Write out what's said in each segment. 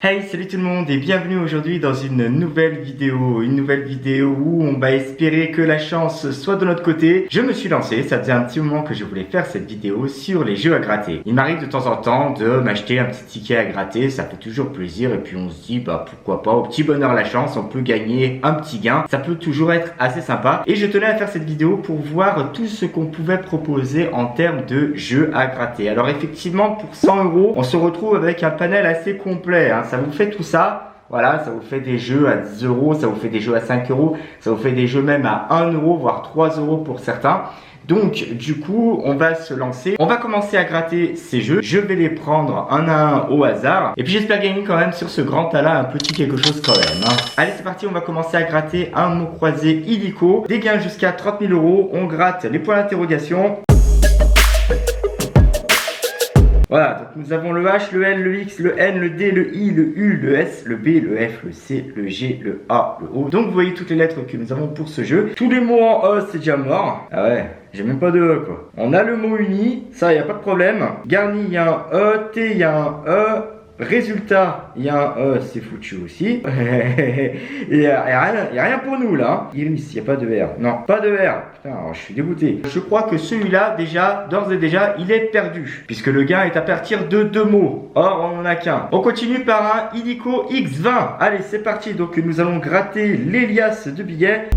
Hey, salut tout le monde et bienvenue aujourd'hui dans une nouvelle vidéo où on va espérer que la chance soit de notre côté. Je me suis lancé, ça faisait un petit moment que je voulais faire cette vidéo sur les jeux à gratter. Il m'arrive de temps en temps de m'acheter un petit ticket à gratter, ça fait toujours plaisir et puis on se dit bah pourquoi pas, au petit bonheur la chance, on peut gagner un petit gain, ça peut toujours être assez sympa. Et je tenais à faire cette vidéo pour voir tout ce qu'on pouvait proposer en termes de jeux à gratter. Alors effectivement pour 100 €, on se retrouve avec un panel assez complet, hein. Ça vous fait tout ça, voilà, ça vous fait des jeux à 10 €, ça vous fait des jeux à 5 €, ça vous fait des jeux même à 1 €, voire 3 € pour certains. Donc du coup, on va se lancer. On va commencer à gratter ces jeux. Je vais les prendre un à un au hasard. Et puis j'espère gagner quand même sur ce grand tas-là un petit quelque chose quand même, hein. Allez, c'est parti, on va commencer à gratter un mot croisé illico. Des gains jusqu'à 30 000 €. On gratte les points d'interrogation. Voilà, donc nous avons le H, le L, le X, le N, le D, le I, le U, le S, le B, le F, le C, le G, le A, le O. Donc vous voyez toutes les lettres que nous avons pour ce jeu. Tous les mots en E, c'est déjà mort. Ah ouais, j'ai même pas de E quoi. On a le mot uni, ça y a pas de problème. Garni, il y a un E, T, il y a un E. Résultat, il y a un E, c'est foutu aussi. Il n'y a rien pour nous là. Iris, il n'y a pas de R. Non, pas de R. Putain, alors, je suis dégoûté. Je crois que celui-là, déjà, d'ores et déjà, il est perdu. Puisque le gain est à partir de 2 mots. Or, on n'en a qu'un. On continue par un illico X20. Allez, c'est parti. Donc, nous allons gratter les liasses de billets.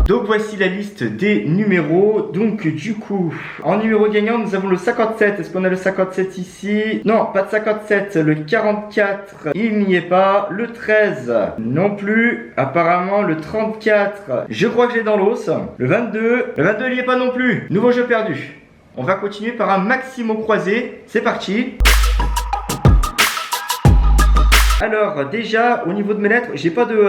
Donc voici la liste des numéros. Donc du coup, en numéro gagnant, nous avons le 57. Est-ce qu'on a le 57 ici? Non, pas de 57. Le 44, il n'y est pas. Le 13, non plus. Apparemment, le 34, je crois que j'ai dans l'os. Le 22, il n'y est pas non plus. Nouveau jeu perdu. On va continuer par un maximo croisé. C'est parti. Alors déjà, au niveau de mes lettres, j'ai pas de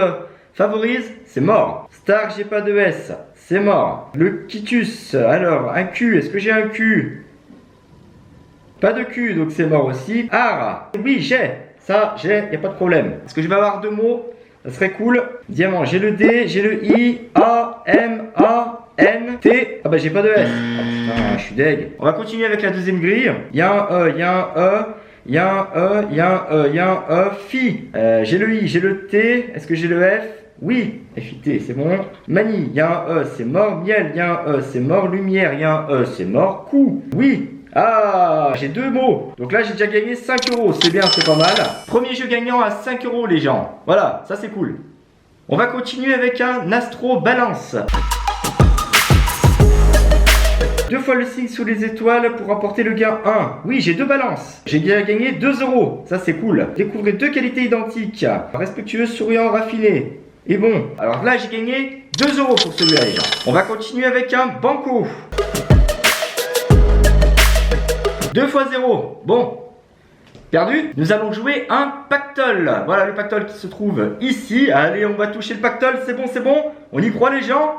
favorise, c'est mort. Star, j'ai pas de S, c'est mort. Le quitus, alors un Q, est-ce que j'ai un Q? Pas de Q, donc c'est mort aussi. Art, oui j'ai, ça j'ai, y a pas de problème. Est-ce que je vais avoir 2 mots? Ça serait cool. Diamant, j'ai le D, j'ai le I, A, M, A, N, T. Ah bah j'ai pas de S. Ah putain, je suis deg. On va continuer avec la deuxième grille. Il y a un E, il y a un E. Il y a un E, il y a un E, il y a un E, Phi. J'ai le I, j'ai le T. Est-ce que j'ai le F? Oui, FIT, c'est bon. Mani, il y a un E, c'est mort. Miel, il y a un E, c'est mort. Lumière, il y a un E, c'est mort. Coup, oui. Ah, j'ai 2 mots. Donc là, j'ai déjà gagné 5 €. C'est bien, c'est pas mal. Premier jeu gagnant à 5 € les gens. Voilà, ça c'est cool. On va continuer avec un Astro Balance. 2 fois le signe sous les étoiles pour remporter le gain 1. Oui, j'ai 2 balances. J'ai déjà gagné 2 €. Ça, c'est cool. Découvrez 2 qualités identiques. Respectueux, souriant, raffiné. Et bon, alors là, j'ai gagné 2 € pour celui-là, les gens. On va continuer avec un banco. 2 fois 0. Bon. Perdu. Nous allons jouer un pactole. Voilà le pactole qui se trouve ici. Allez, on va toucher le pactole. C'est bon, c'est bon. On y croit, les gens?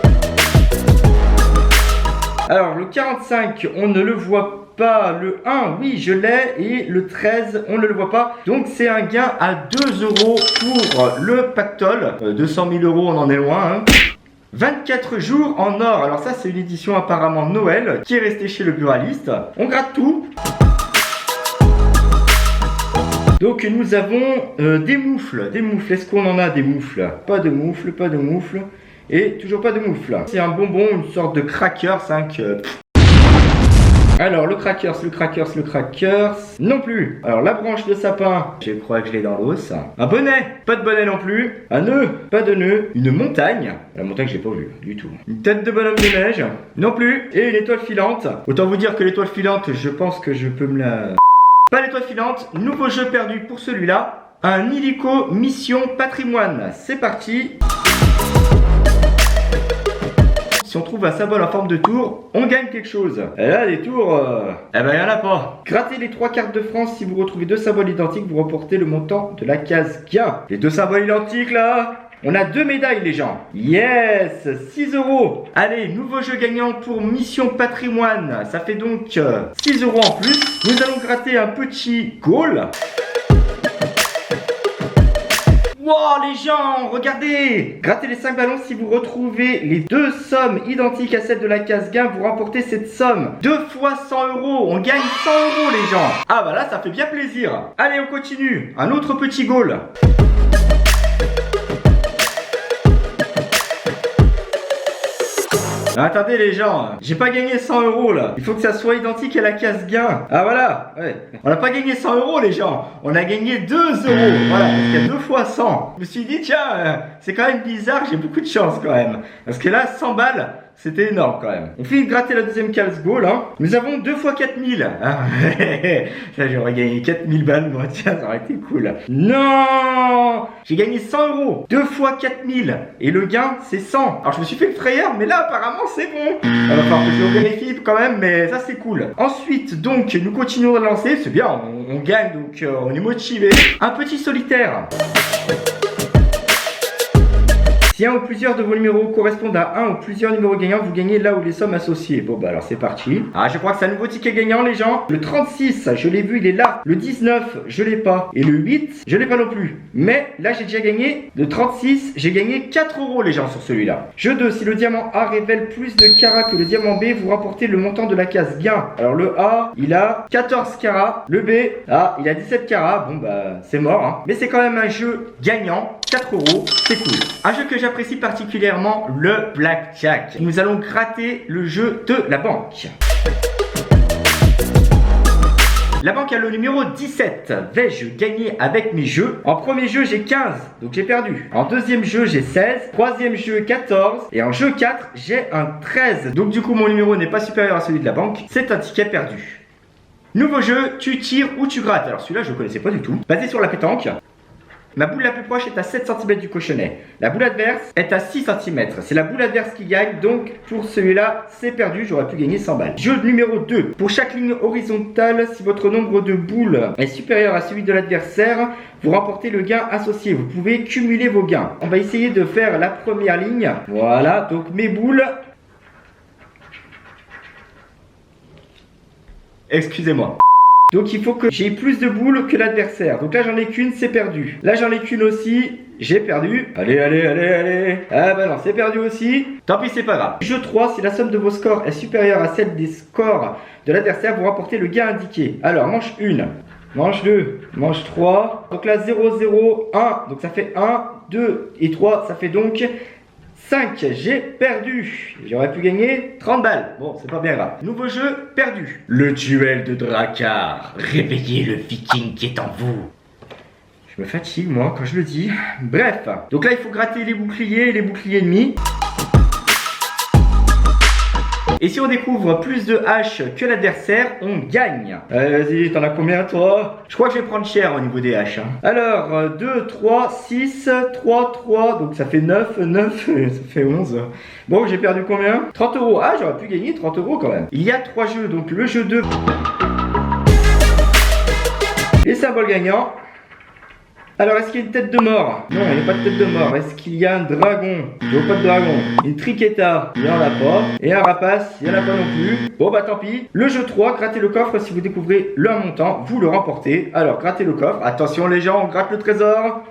Alors le 45, on ne le voit pas. Le 1, oui, je l'ai. Et le 13, on ne le voit pas. Donc c'est un gain à 2 € pour le pactole. 200 000 €, on en est loin, hein. 24 jours en or. Alors ça, c'est une édition apparemment Noël qui est restée chez le buraliste. On gratte tout. Donc nous avons des moufles. Des moufles. Est-ce qu'on en a des moufles? Pas de moufles, pas de moufles. Et toujours pas de moufle. C'est un bonbon, une sorte de crackers, hein, Alors le crackers, non plus. Alors la branche de sapin, je crois que je l'ai dans l'os. Un bonnet, pas de bonnet non plus. Un nœud, pas de nœud. Une montagne, la montagne j'ai pas vu du tout. Une tête de bonhomme de neige, non plus. Et une étoile filante. Autant vous dire que l'étoile filante, je pense que je peux me la... Pas l'étoile filante, nouveau jeu perdu pour celui-là. Un illico mission patrimoine. C'est parti. Si on trouve un symbole en forme de tour, on gagne quelque chose. Et là, les tours, eh ben, il n'y en a pas. Grattez les 3 cartes de France. Si vous retrouvez 2 symboles identiques, vous remportez le montant de la case gain. Les 2 symboles identiques, là, on a 2 médailles, les gens. Yes, 6 €. Allez, nouveau jeu gagnant pour Mission Patrimoine. Ça fait donc 6 € en plus. Nous allons gratter un petit goal. Wow les gens, regardez! Grattez les 5 ballons, si vous retrouvez les deux sommes identiques à celle de la case gain, vous remportez cette somme. 2 fois 100 euros, on gagne 100 euros les gens. Ah bah là ça fait bien plaisir. Allez on continue, un autre petit goal. Attendez les gens, j'ai pas gagné 100 euros là. Il faut que ça soit identique à la case gain. Ah voilà, ouais. On n'a pas gagné 100 euros les gens. On a gagné 2 euros. Voilà, parce qu'il y a 2 fois 100. Je me suis dit tiens, c'est quand même bizarre, j'ai beaucoup de chance quand même. Parce que là, 100 balles, c'était énorme quand même. On finit de gratter la deuxième case goal. Hein. Nous avons 2 fois 4000. Ah, ça j'aurais gagné 4000 balles. Moi, tiens, ça aurait été cool. Non, j'ai gagné 100 euros. 2 fois 4000. Et le gain, c'est 100. Alors je me suis fait le frayeur, mais là apparemment c'est bon. Il va falloir que je vérifie quand même, mais ça c'est cool. Ensuite, donc, nous continuons de lancer. C'est bien, on gagne, donc on est motivé. Un petit solitaire. Si un ou plusieurs de vos numéros correspondent à un ou plusieurs numéros gagnants, vous gagnez là où les sommes associées. Bon bah alors c'est parti. Ah je crois que c'est un nouveau ticket gagnant les gens. Le 36, je l'ai vu, il est là. Le 19, je l'ai pas. Et le 8, je l'ai pas non plus. Mais là j'ai déjà gagné. Le 36, j'ai gagné 4 euros les gens sur celui-là. Jeu 2, si le diamant A révèle plus de carats que le diamant B, vous remportez le montant de la case gain. Alors le A, il a 14 carats. Le B, ah, il a 17 carats. Bon bah c'est mort hein. Mais c'est quand même un jeu gagnant. 4 euros, c'est cool. Un jeu que j'apprécie particulièrement, le Blackjack. Nous allons gratter le jeu de la banque. La banque a le numéro 17. Vais-je gagner avec mes jeux? En premier jeu, j'ai 15, donc j'ai perdu. En deuxième jeu, j'ai 16. Troisième jeu, 14. Et en jeu 4, j'ai un 13. Donc du coup, mon numéro n'est pas supérieur à celui de la banque. C'est un ticket perdu. Nouveau jeu, tu tires ou tu grattes. Alors celui-là, je ne connaissais pas du tout. Basé sur la pétanque. Ma boule la plus proche est à 7 cm du cochonnet. La boule adverse est à 6 cm. C'est la boule adverse qui gagne, donc pour celui-là, c'est perdu. J'aurais pu gagner 100 balles. Jeu numéro 2. Pour chaque ligne horizontale, si votre nombre de boules est supérieur à celui de l'adversaire, vous remportez le gain associé. Vous pouvez cumuler vos gains. On va essayer de faire la première ligne. Voilà, donc mes boules... Excusez-moi. Donc il faut que j'ai plus de boules que l'adversaire. Donc là j'en ai qu'une, c'est perdu. Là j'en ai qu'une aussi, j'ai perdu. Allez, allez, allez, allez. Ah bah non, c'est perdu aussi. Tant pis, c'est pas grave. Jeu 3, si la somme de vos scores est supérieure à celle des scores de l'adversaire, vous remportez le gain indiqué. Alors manche 1, manche 2, manche 3. Donc là 0, 0, 1. Donc ça fait 1, 2 et 3. Ça fait donc 5, j'ai perdu. J'aurais pu gagner 30 balles. Bon, c'est pas bien grave. Nouveau jeu, perdu. Le duel de Drakkar. Réveillez le viking qui est en vous. Je me fatigue, moi, quand je le dis. Bref. Donc là, il faut gratter les boucliers et les boucliers ennemis. Et si on découvre plus de haches que l'adversaire, on gagne. Vas-y, t'en as combien toi? Je crois que je vais prendre cher au niveau des haches. Hein. Alors, 2, 3, 6, 3, 3, donc ça fait 9, 9, ça fait 11. Bon, j'ai perdu combien? 30 euros. Ah, j'aurais pu gagner 30 euros quand même. Il y a 3 jeux, donc le jeu 2. Les symboles gagnants. Alors, est-ce qu'il y a une tête de mort? Non, il n'y a pas de tête de mort. Est-ce qu'il y a un dragon? Il n'y a pas de dragon. Une triqueta? Il n'y en a pas. Et un rapace? Il n'y en a pas non plus. Bon, bah tant pis. Le jeu 3, grattez le coffre. Si vous découvrez le montant, vous le remportez. Alors, grattez le coffre. Attention les gens, on gratte le trésor.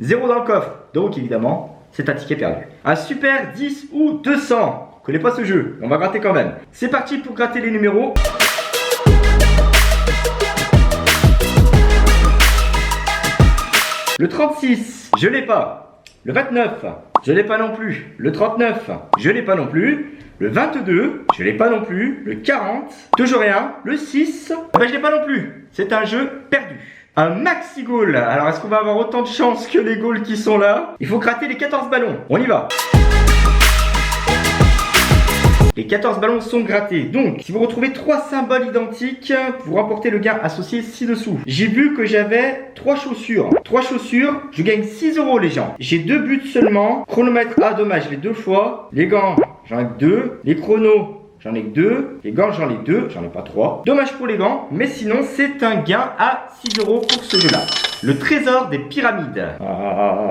0 dans le coffre. Donc, évidemment, c'est un ticket perdu. Un super 10 ou 200. Je connais pas ce jeu. On va gratter quand même. C'est parti pour gratter les numéros. Le 36, je l'ai pas. Le 29, je l'ai pas non plus. Le 39, je l'ai pas non plus. Le 22, je l'ai pas non plus. Le 40, toujours rien. Le 6, ben je l'ai pas non plus. C'est un jeu perdu. Un maxi goal. Alors est-ce qu'on va avoir autant de chance que les goals qui sont là? Il faut gratter les 14 ballons. On y va. Les 14 ballons sont grattés. Donc, si vous retrouvez 3 symboles identiques, vous remportez le gain associé ci-dessous. J'ai vu que j'avais 3 chaussures. 3 chaussures, je gagne 6 euros les gens. J'ai 2 buts seulement. Chronomètre, ah dommage, je l'ai 2 fois. Les gants, j'en ai que 2. Les chronos, j'en ai que 2. Les gants, j'en ai 2. J'en ai pas 3. Dommage pour les gants, mais sinon, c'est un gain à 6 euros pour ce jeu-là. Le trésor des pyramides.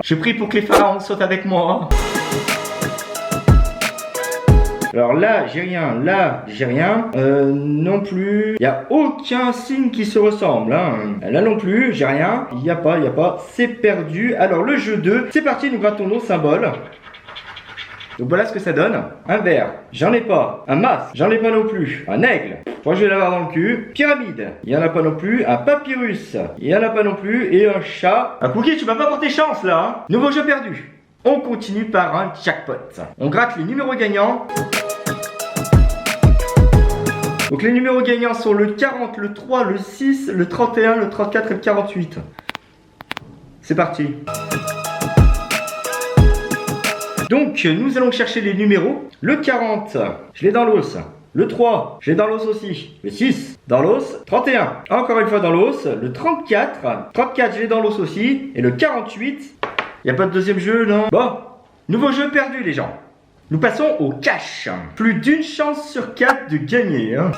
Je prie pour que les pharaons sautent avec moi. Alors là, j'ai rien. Là, j'ai rien. Non plus. Il n'y a aucun signe qui se ressemble. Hein. Là non plus, j'ai rien. Il n'y a pas. C'est perdu. Alors le jeu 2, c'est parti, nous grattons nos symboles. Donc voilà ce que ça donne. Un verre, j'en ai pas. Un masque, j'en ai pas non plus. Un aigle, je crois que je vais l'avoir dans le cul. Pyramide, il y en a pas non plus. Un papyrus, il y en a pas non plus. Et un chat. Un cookie, tu vas pas porter chance là. Hein. Nouveau jeu perdu. On continue par un jackpot. On gratte les numéros gagnants. Donc les numéros gagnants sont le 40, le 3, le 6, le 31, le 34 et le 48. C'est parti. Donc, nous allons chercher les numéros. Le 40, je l'ai dans l'os. Le 3, je l'ai dans l'os aussi. Le 6, dans l'os. 31, encore une fois dans l'os. Le 34, je l'ai dans l'os aussi. Et le 48, il n'y a pas de deuxième jeu, non? Bon, nouveau jeu perdu, les gens. Nous passons au cash. Plus d'une chance sur 4 de gagner. Hein.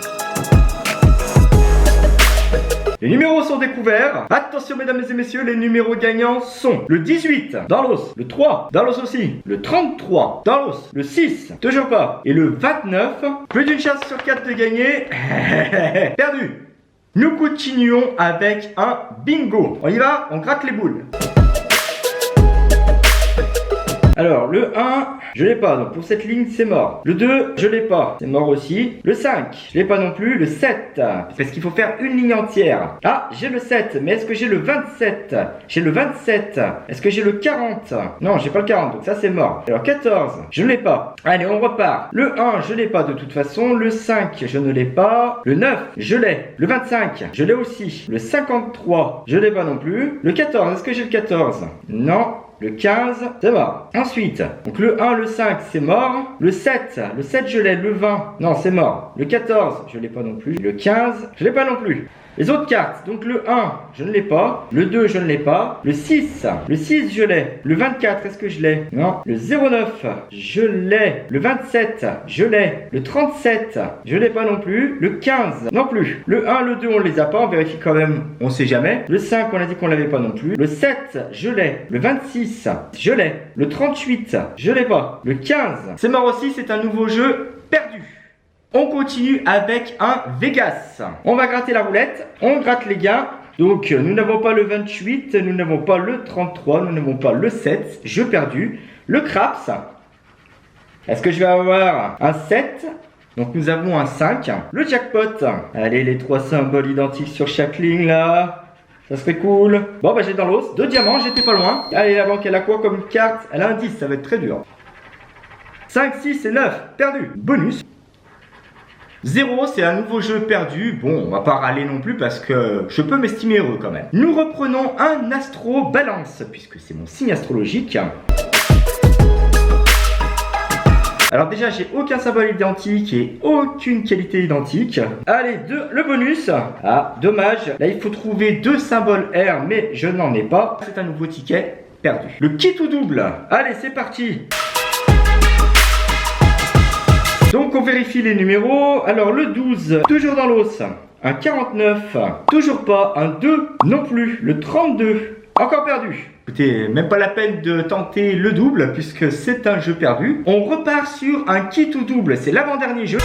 Les numéros sont découverts. Attention mesdames et messieurs, les numéros gagnants sont le 18 dans l'os, le 3 dans l'os aussi, le 33 dans l'os, le 6 toujours pas et le 29. Plus d'une chance sur 4 de gagner. Perdu. Nous continuons avec un bingo. On y va, on gratte les boules. Alors, le 1, je l'ai pas, donc pour cette ligne, c'est mort. Le 2, je l'ai pas, c'est mort aussi. Le 5, je l'ai pas non plus. Le 7, parce qu'il faut faire une ligne entière. Ah, j'ai le 7, mais est-ce que j'ai le 27? J'ai le 27. Est-ce que j'ai le 40? Non, j'ai pas le 40, donc ça c'est mort. Alors 14, je ne l'ai pas. Allez, on repart. Le 1, je l'ai pas de toute façon. Le 5, je ne l'ai pas. Le 9, je l'ai. Le 25, je l'ai aussi. Le 53, je l'ai pas non plus. Le 14, est-ce que j'ai le 14? Non. Le 15, c'est mort. Ensuite, donc le 1, le 5, c'est mort. Le 7, je l'ai. Le 20, non, c'est mort. Le 14, je l'ai pas non plus. Le 15, je l'ai pas non plus. Les autres cartes, donc le 1, je ne l'ai pas. Le 2, je ne l'ai pas. Le 6, je l'ai. Le 24, est-ce que je l'ai? Non. Le 09, je l'ai. Le 27, je l'ai. Le 37, je l'ai pas non plus. Le 15, non plus. Le 1, le 2, on les a pas. On vérifie quand même, on sait jamais. Le 5, on a dit qu'on l'avait pas non plus. Le 7, je l'ai. Le 26, je l'ai. Le 38, je l'ai pas. Le 15, c'est mort aussi, c'est un nouveau jeu perdu. On continue avec un Vegas. On va gratter la roulette. On gratte les gains. Donc, nous n'avons pas le 28. Nous n'avons pas le 33. Nous n'avons pas le 7. Jeu perdu. Le craps. Est-ce que je vais avoir un 7? Donc, nous avons un 5. Le jackpot. Allez, les 3 symboles identiques sur chaque ligne, là. Ça serait cool. Bon, bah, j'ai dans l'os. 2 diamants. J'étais pas loin. Allez, la banque, elle a quoi comme carte? Elle a un 10. Ça va être très dur. 5, 6 et 9. Perdu. Bonus. 0, c'est un nouveau jeu perdu. Bon, on va pas râler non plus parce que je peux m'estimer heureux quand même. Nous reprenons un astro balance puisque c'est mon signe astrologique. Alors déjà, j'ai aucun symbole identique et aucune qualité identique. Allez, le bonus. Ah, dommage. Là, il faut trouver 2 symboles R, mais je n'en ai pas. C'est un nouveau ticket perdu. Le kit ou double. Allez, c'est parti. Donc on vérifie les numéros. Alors le 12, toujours dans l'os. Un 49, toujours pas. Un 2, non plus. Le 32, encore perdu. Écoutez, même pas la peine de tenter le double puisque c'est un jeu perdu. On repart sur un kit ou double. C'est l'avant-dernier jeu.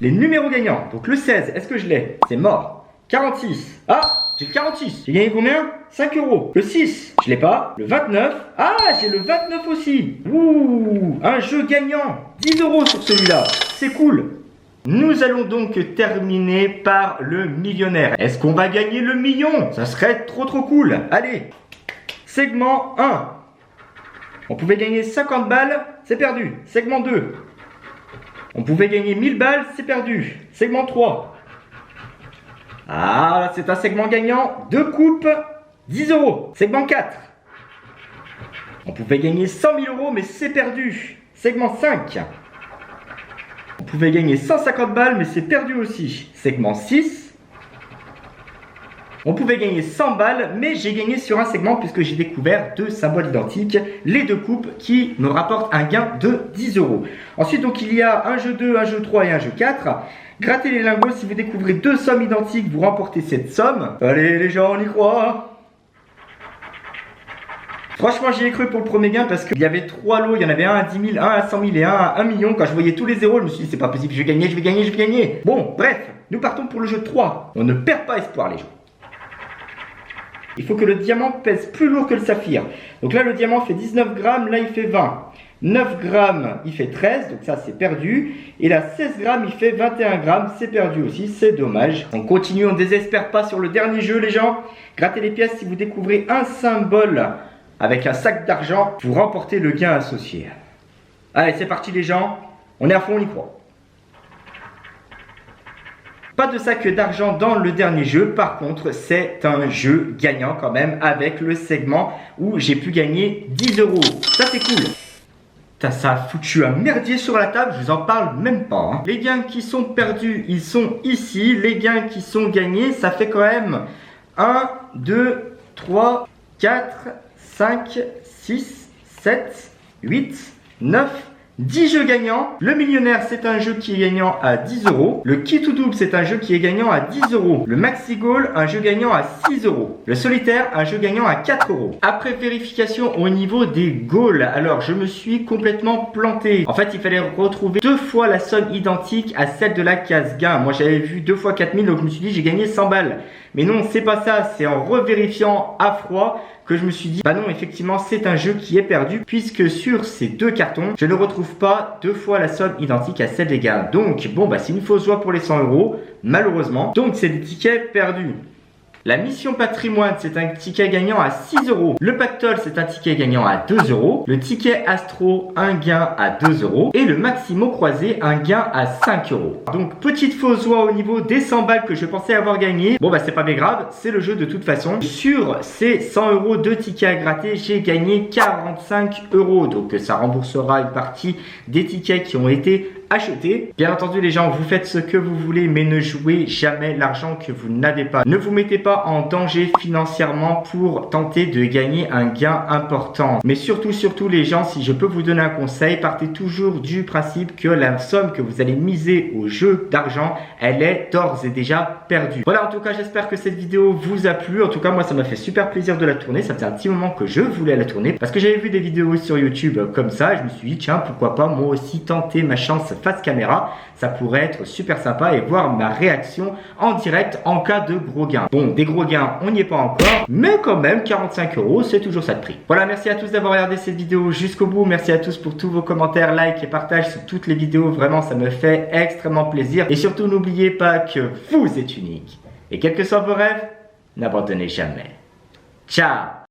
Les numéros gagnants. Donc le 16, est-ce que je l'ai? C'est mort. 46. Ah, j'ai 46. J'ai gagné combien? 5 euros. Le 6, je l'ai pas. Le 29. Ah, j'ai le 29 aussi. Ouh, un jeu gagnant. 10 euros sur celui-là. C'est cool. Nous allons donc terminer par le millionnaire. Est-ce qu'on va gagner le million? Ça serait trop cool. Allez, segment 1. On pouvait gagner 50 balles, c'est perdu. Segment 2. On pouvait gagner 1000 balles, c'est perdu. Segment 3. Ah, c'est un segment gagnant. 2 coupes, 10 euros. Segment 4. On pouvait gagner 100 000 euros, mais c'est perdu. Segment 5. On pouvait gagner 150 balles, mais c'est perdu aussi. Segment 6. On pouvait gagner 100 balles, mais j'ai gagné sur un segment puisque j'ai découvert 2 symboles identiques. Les 2 coupes qui me rapportent un gain de 10 euros. Ensuite, donc, il y a un jeu 2, un jeu 3 et un jeu 4. Grattez les lingots, si vous découvrez 2 sommes identiques, vous remportez cette somme. Allez les gens, on y croit. Franchement, j'y ai cru pour le premier gain parce qu'il y avait 3 lots. Il y en avait un à 10 000, un à 100 000 et un à 1 million. Quand je voyais tous les zéros, je me suis dit, c'est pas possible, je vais gagner, je vais gagner, je vais gagner. Bon, bref, nous partons pour le jeu 3. On ne perd pas espoir, les gens. Il faut que le diamant pèse plus lourd que le saphir. Donc là, le diamant fait 19 grammes, là, il fait 20. 9 grammes, il fait 13, donc ça, c'est perdu. Et là, 16 grammes, il fait 21 grammes, c'est perdu aussi, c'est dommage. On continue, on ne désespère pas sur le dernier jeu, les gens. Grattez les pièces si vous découvrez un symbole avec un sac d'argent, vous remportez le gain associé. Allez, c'est parti, les gens. On est à fond, on y croit. Pas de sac d'argent dans le dernier jeu, par contre c'est un jeu gagnant quand même avec le segment où j'ai pu gagner 10 €. Ça c'est cool. Ça a foutu un merdier sur la table, je vous en parle même pas. Hein. Les gains qui sont perdus, ils sont ici. Les gains qui sont gagnés, ça fait quand même 1, 2, 3, 4, 5, 6, 7, 8, 9... 10 jeux gagnants. Le millionnaire, c'est un jeu qui est gagnant à 10 €. Le kit ou double, c'est un jeu qui est gagnant à 10 €. Le maxi goal, un jeu gagnant à 6 €. Le solitaire, un jeu gagnant à 4 €. Après vérification au niveau des goals, alors je me suis complètement planté. En fait, il fallait retrouver 2 fois la somme identique à celle de la case gain. Moi, j'avais vu 2 fois 4000, donc je me suis dit j'ai gagné 100 balles. Mais non, c'est pas ça. C'est en revérifiant à froid que je me suis dit, bah non, effectivement, c'est un jeu qui est perdu puisque sur ces 2 cartons, je ne retrouve pas 2 fois la somme identique à celle des gains. Donc, bon, bah, c'est une fausse joie pour les 100 €, malheureusement. Donc, c'est des tickets perdus. La mission patrimoine, c'est un ticket gagnant à 6 €. Le pactole, c'est un ticket gagnant à 2 €. Le ticket astro, un gain à 2 €. Et le maximo croisé, un gain à 5 €. Donc, petite fausse joie au niveau des 100 balles que je pensais avoir gagné. Bon, bah, c'est pas bien grave, c'est le jeu de toute façon. Sur ces 100 € de tickets à gratter, j'ai gagné 45 €. Donc, ça remboursera une partie des tickets qui ont été acheter. Bien entendu, les gens, vous faites ce que vous voulez, mais ne jouez jamais l'argent que vous n'avez pas. Ne vous mettez pas en danger financièrement pour tenter de gagner un gain important. Mais surtout, les gens, si je peux vous donner un conseil, partez toujours du principe que la somme que vous allez miser au jeu d'argent, elle est d'ores et déjà perdue. Voilà, en tout cas, j'espère que cette vidéo vous a plu. En tout cas, moi, ça m'a fait super plaisir de la tourner. Ça faisait un petit moment que je voulais la tourner parce que j'avais vu des vidéos sur YouTube comme ça. Et je me suis dit, tiens, pourquoi pas moi aussi tenter ma chance face caméra, ça pourrait être super sympa et voir ma réaction en direct en cas de gros gains. Bon, des gros gains, on n'y est pas encore, mais quand même 45 €, c'est toujours ça de prix. Voilà, merci à tous d'avoir regardé cette vidéo jusqu'au bout. Merci à tous pour tous vos commentaires, likes et partages sur toutes les vidéos. Vraiment, ça me fait extrêmement plaisir. Et surtout, n'oubliez pas que vous êtes unique. Et quels que soient vos rêves, n'abandonnez jamais. Ciao!